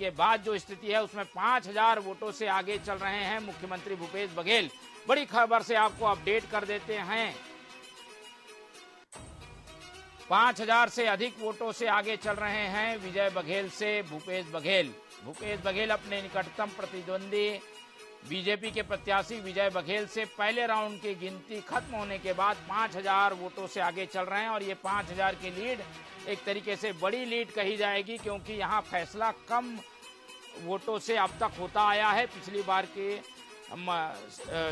के बाद जो स्थिति है उसमें 5000 वोटों से आगे चल रहे हैं मुख्यमंत्री भूपेश बघेल। बड़ी खबर से आपको अपडेट कर देते हैं। 5000 से अधिक वोटों से आगे चल रहे हैं विजय बघेल से भूपेश बघेल। भूपेश बघेल अपने निकटतम प्रतिद्वंदी बीजेपी के प्रत्याशी विजय बघेल से पहले राउंड की गिनती खत्म होने के बाद 5000 वोटों से आगे चल रहे हैं और ये 5000 की लीड एक तरीके से बड़ी लीड कही जाएगी, क्योंकि यहाँ फैसला कम वोटों से अब तक होता आया है। पिछली बार के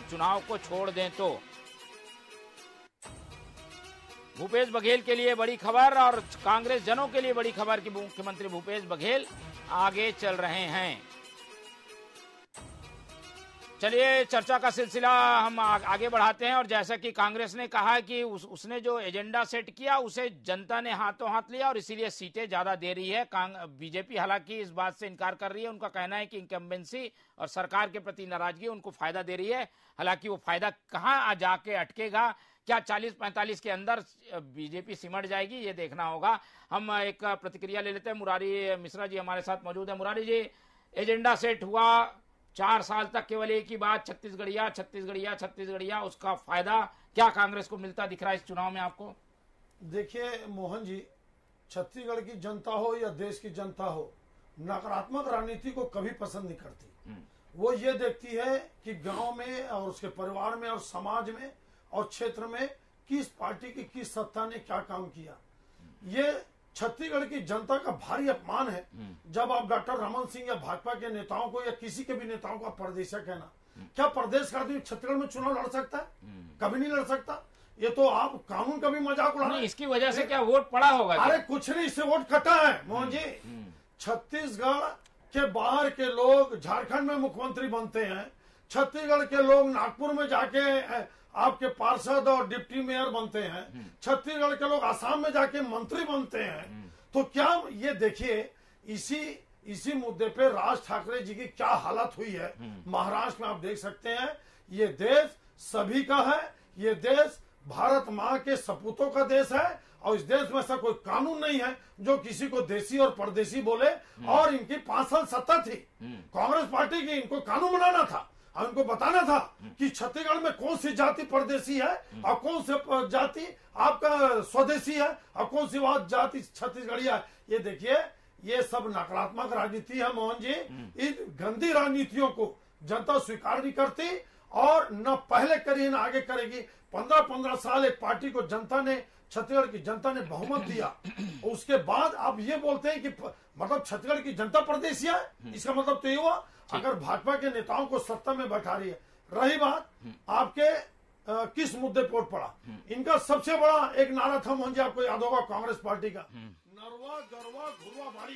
चुनाव को छोड़ दें तो भूपेश बघेल के लिए बड़ी खबर और कांग्रेस जनों के लिए बड़ी खबर कि मुख्यमंत्री भूपेश बघेल आगे चल रहे हैं। चलिए चर्चा का सिलसिला हम आगे बढ़ाते हैं और जैसा कि कांग्रेस ने कहा कि उसने जो एजेंडा सेट किया उसे जनता ने हाथों हाथ लिया और इसीलिए सीटें ज्यादा दे रही है। बीजेपी हालांकि इस बात से इनकार कर रही है। उनका कहना है कि इंकम्बेंसी और सरकार के प्रति नाराजगी उनको फायदा दे रही है। हालांकि वो फायदा कहां जाके अटकेगा, क्या 40-45 के अंदर बीजेपी सिमट जाएगी, ये देखना होगा। हम एक प्रतिक्रिया ले लेते हैं। मुरारी मिश्रा जी हमारे साथ मौजूद है। मुरारी जी, एजेंडा सेट हुआ 4 साल तक केवल एक ही बात, छत्तीसगढ़िया, उसका फायदा क्या कांग्रेस को मिलता दिख रहा है इस चुनाव में आपको? देखिए मोहन जी, छत्तीसगढ़ की जनता हो या देश की जनता हो, नकारात्मक राजनीति को कभी पसंद नहीं करती। वो ये देखती है कि गांव में और उसके परिवार में और समाज में और क्षेत्र में किस पार्टी की किस सत्ता ने क्या काम किया। ये छत्तीसगढ़ की जनता का भारी अपमान है जब आप डॉक्टर रमन सिंह या भाजपा के नेताओं को या किसी के भी नेताओं को परदेशिया कहना। क्या प्रदेश का आदमी छत्तीसगढ़ में चुनाव लड़ सकता है? कभी नहीं लड़ सकता। ये तो आप कानून का भी मजाक उड़ा रहे हैं। इसकी वजह से क्या वोट पड़ा होगा? अरे कुछ नहीं, इससे वोट कटा है मोहन जी। छत्तीसगढ़ के बाहर के लोग झारखंड में मुख्यमंत्री बनते हैं, छत्तीसगढ़ के लोग नागपुर में जाके आपके पार्षद और डिप्टी मेयर बनते हैं, छत्तीसगढ़ के लोग आसाम में जाके मंत्री बनते हैं। तो क्या ये देखिए, इसी मुद्दे पे राज ठाकरे जी की क्या हालत हुई है महाराष्ट्र में आप देख सकते हैं। ये देश सभी का है, ये देश भारत माँ के सपूतों का देश है और इस देश में ऐसा कोई कानून नहीं है जो किसी को देसी और परदेसी बोले। और इनकी 5 साल सत्ता थी कांग्रेस पार्टी की, इनको कानून बनाना था और उनको बताना था कि छत्तीसगढ़ में कौन सी जाति परदेसी है और कौन सी जाति आपका स्वदेशी है और कौन सी जाति छत्तीसगढ़िया है। ये देखिए, ये सब नकारात्मक राजनीति है मोहन जी। इन गंदी राजनीतियों को जनता स्वीकार नहीं करती और न पहले करी न आगे करेगी। 15-15 साल एक पार्टी को जनता ने, छत्तीसगढ़ की जनता ने बहुमत दिया, उसके बाद आप ये बोलते हैं कि मतलब छत्तीसगढ़ की जनता परदेसिया है। इसका मतलब तो ये हुआ अगर भाजपा के नेताओं को सत्ता में बैठा रही है। रही बात आपके किस मुद्दे पर वोट पड़ा, इनका सबसे बड़ा एक नारा था मोहन जी, आपको याद होगा कांग्रेस पार्टी का, नरवा गरवा घुरवा भारी।